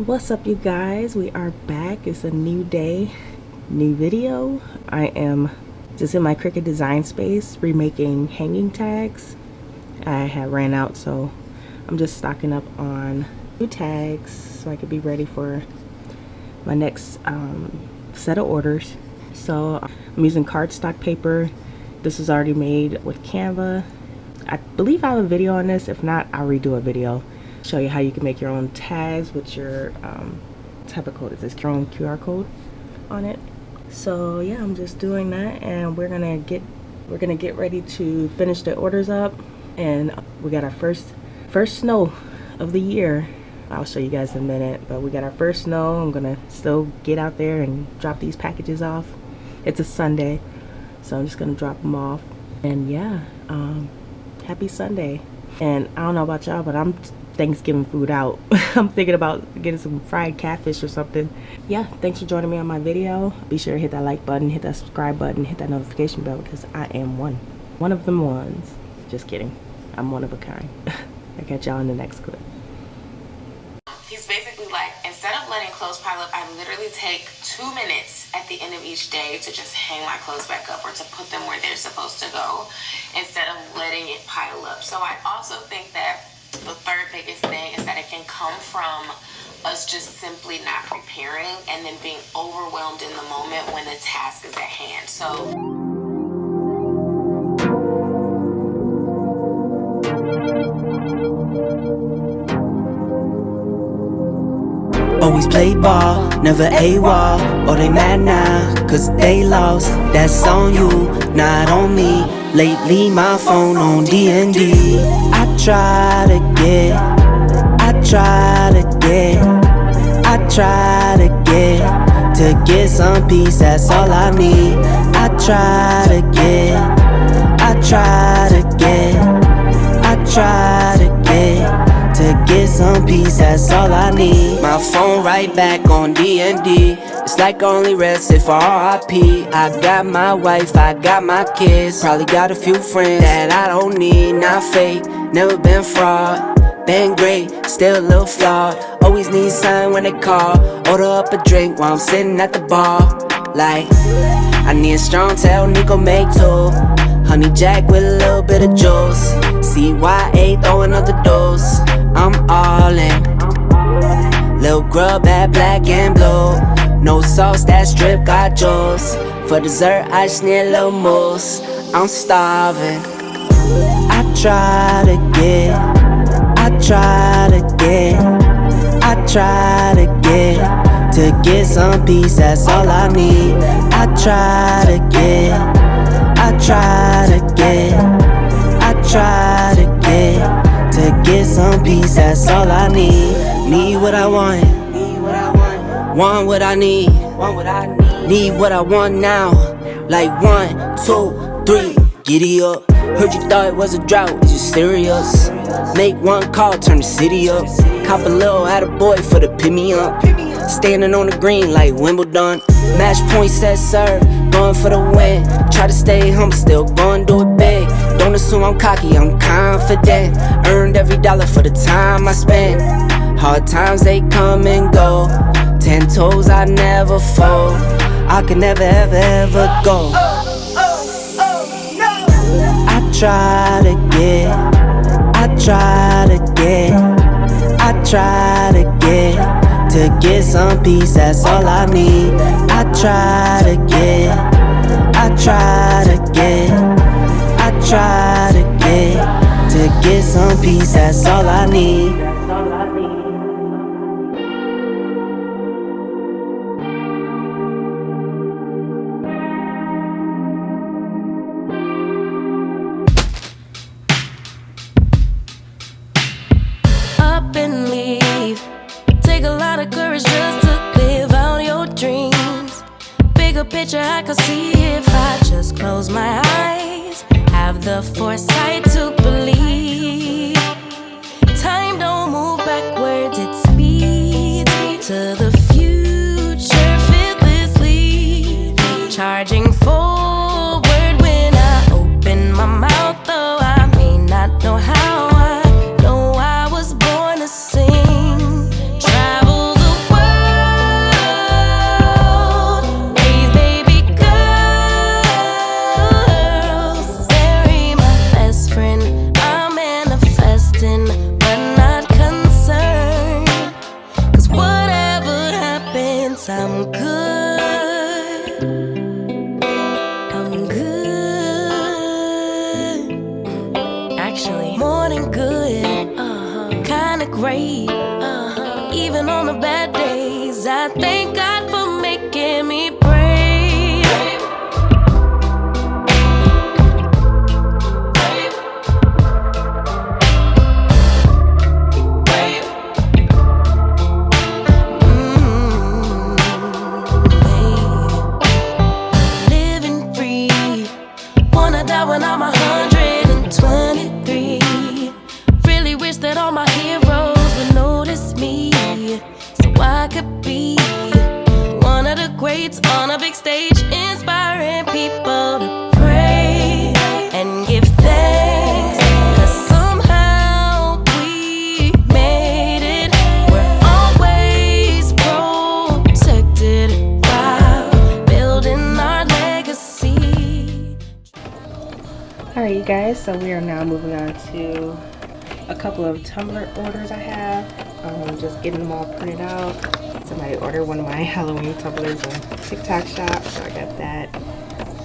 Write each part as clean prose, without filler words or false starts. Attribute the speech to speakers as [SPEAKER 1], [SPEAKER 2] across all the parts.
[SPEAKER 1] What's up, you guys? We are back. It's a new day, new video. I am just in my Cricut design space remaking hanging tags. I had ran out, so I'm just stocking up on new tags so I could be ready for my next set of orders. So I'm using cardstock paper. This is already made with Canva. I believe I have a video on this. If not, I'll redo a video. Show you how you can make your own tags with your type of code. Is this your own QR code on it? So yeah, I'm just doing that, and we're gonna get ready to finish the orders up, and we got our first snow of the year. I'll show you guys in a minute, but we got our first snow. I'm gonna still get out there and drop these packages off. It's a Sunday, so I'm just gonna drop them off. And yeah, happy Sunday. And I don't know about y'all, but I'm Thanksgiving food out. I'm thinking about getting some fried catfish or something. Yeah, thanks for joining me on my video. Be sure to hit that like button, hit that subscribe button, hit that notification bell, because I am one of them ones. Just kidding, I'm one of a kind. I'll catch y'all in the next clip.
[SPEAKER 2] He's basically like, instead of letting clothes pile up, I literally take 2 minutes at the end of each day to just hang my clothes back up or to put them where they're supposed to go instead of letting it pile up. So I also think that the third biggest thing is that it can come from us just simply not preparing and then being overwhelmed in the moment when the task is at hand. So
[SPEAKER 3] always play ball, never AWOL. Oh, they mad now, cause they lost. That's on you, not on me. Lately my phone on D&D. I try to get some peace, that's all I need. I try to get some peace, that's all I need. My phone right back on D&D. It's like only rest if RIP. I got my wife, I got my kids. Probably got a few friends that I don't need. Not fake, never been fraud. Been great, still a little flawed. Always need sign when they call. Order up a drink while I'm sitting at the bar. Like, I need a strong tail, Nico make two. Honey Jack with a little bit of juice. CYA throwing up the dose. I'm all in. Little grub at black and blue. No sauce, that strip got juice. For dessert, I just need a little mousse. I'm starving. I try to get some peace, that's all I need. I try to get some peace, that's all I need. Need what I want what I need. Need what I want now. Like 1, 2, 3, giddy up. Heard you thought it was a drought, is you serious? Make one call, turn the city up. Cop a little attaboy for the pick me up. Standing on the green like Wimbledon. Match point set serve, going for the win. Try to stay humble, still going do it big. Don't assume I'm cocky, I'm confident. Earned every dollar for the time I spent. Hard times, they come and go. 10 toes, I never fold. I can never, ever, ever go. I try to get some peace, that's all I need. I try to get some peace, that's all I need.
[SPEAKER 4] Up and leave. Take a lot of courage just to live out your dreams. Bigger picture I could see if I just close my eyes. Have the foresight to believe. Time don't move backwards, it speeds to the future fearlessly. Charging forward when I open my mouth, though I may not know how. I know I was born to sing. Travel the
[SPEAKER 1] Alright you guys, so we are now moving on to a couple of Tumblr orders I have. Just getting them all printed out. Somebody ordered one of my Halloween tumblers on TikTok shop, so I got that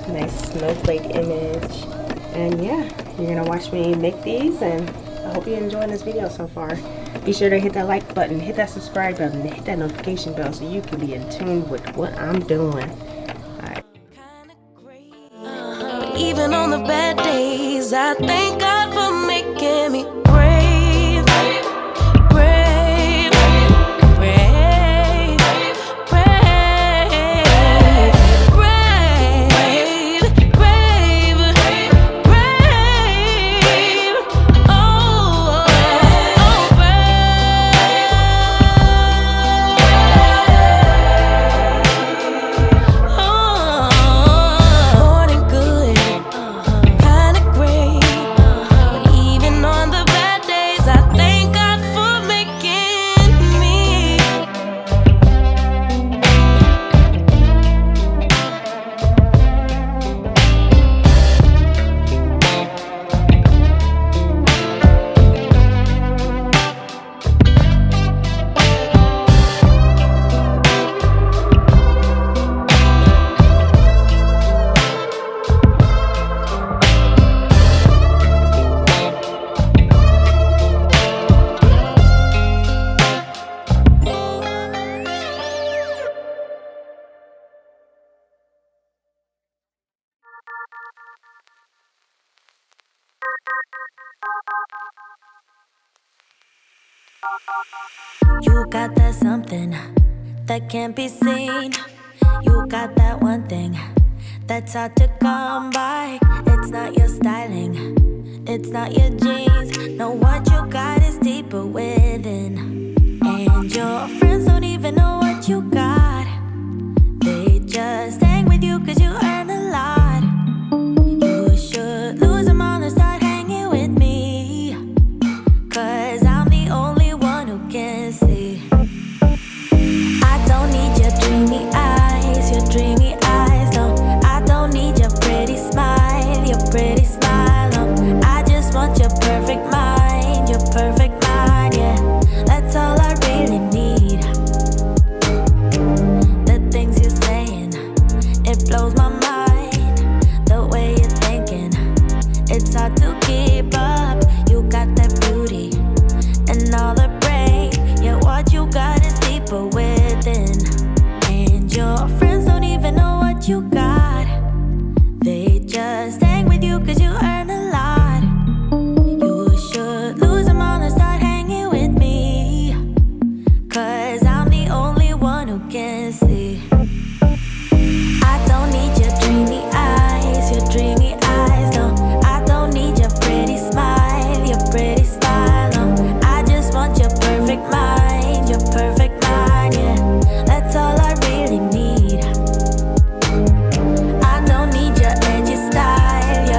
[SPEAKER 1] nice snowflake image. And yeah, you're gonna watch me make these, and I hope you're enjoying this video so far. Be sure to hit that like button, hit that subscribe button, and hit that notification bell so you can be in tune with what I'm doing. Alright.
[SPEAKER 4] Even on the bad days, I thank God for making me brave, brave, brave, brave, brave, brave, brave. Oh, oh, brave. More than good. Kinda great, but even on the bad days, I thank God for making me. You got that something that can't be seen. You got that one thing that's hard to come by. It's not your styling, it's not your jeans. No, what you got is deeper within. And your friends don't even know what you got. They just hang with you cause you earn a lot. You should lose them all and start hanging with me, cause I'm the only one who can see. I don't need your dreamy eyes, no. I don't need your pretty smile, no. I just want your perfect mind, yeah. That's all I really need. The things you're saying, it blows my mind. The way you're thinking, it's hard to keep up. You got that beauty and all the brain, yeah, what you got is deeper within. And your friends don't even know what you got. They just hang with you cause you earn a lot. You should lose them all and start hanging with me, cause I'm the only one who can see. I don't need your dreamy eyes, no. I don't need your pretty smile, no. I just want your perfect mind, yeah. That's all I really need. I don't need your edgy style,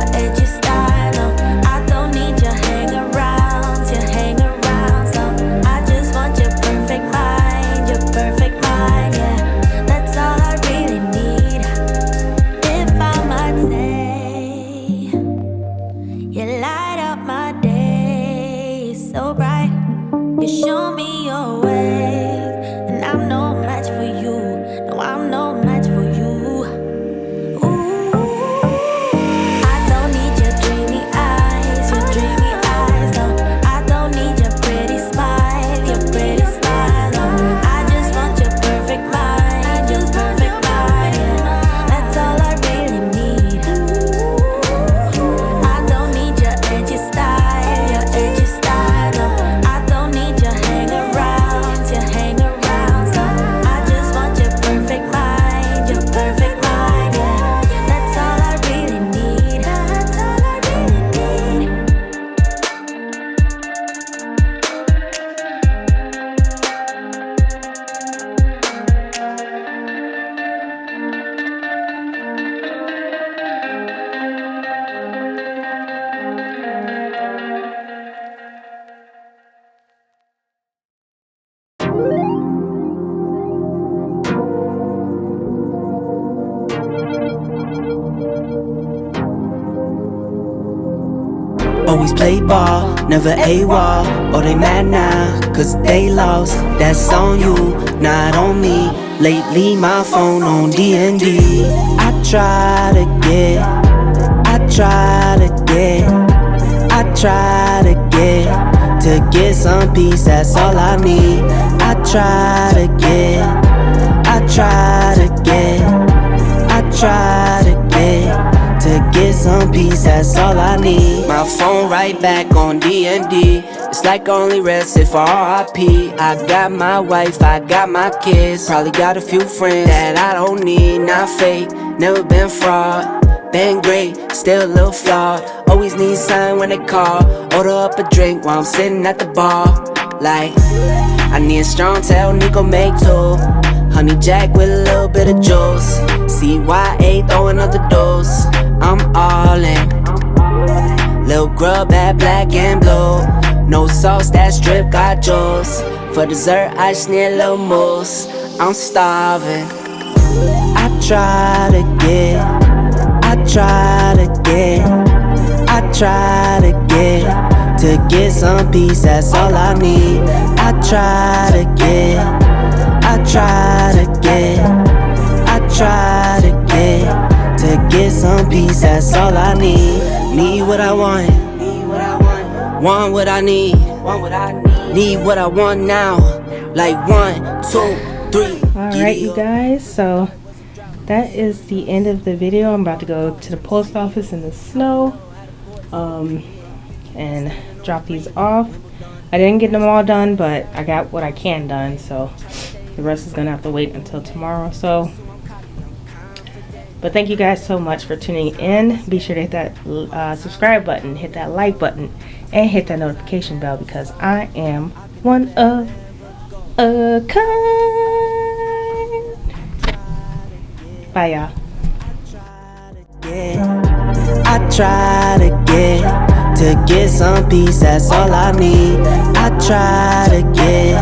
[SPEAKER 3] always play ball, never AWOL. Oh, they mad now, cause they lost. That's on you, not on me. Lately my phone on D&D. I try to get to get some peace, that's all I need. I try to get to get some peace, that's all I need. My phone right back on D&D. It's like only rest if I RIP. I got my wife, I got my kids. Probably got a few friends that I don't need. Not fake, never been fraud. Been great, still a little flawed. Always need sign when they call. Order up a drink while I'm sitting at the bar. Like, I need a strong tail, Nico make two. Honey Jack with a little bit of juice. CYA throwing up the dose. I'm all in. Lil' grub at black and blue. No sauce, that strip got juice. For dessert, I just need a little mousse. I'm starving. I try to get to get some peace, that's all I need. I try to get to get some peace, that's all I need. Need what I want what I need. Need what I want now. Like 1, 2, 3.
[SPEAKER 1] Alright, you guys, so that is the end of the video. I'm about to go to the post office in the snow and drop these off. I didn't get them all done, but I got what I can done, so the rest is gonna have to wait until tomorrow. So, but thank you guys so much for tuning in. Be sure to hit that subscribe button, hit that like button, and hit that notification bell, because I am one of a kind. Bye, y'all.
[SPEAKER 3] I try to get some peace, that's all I need. I try to get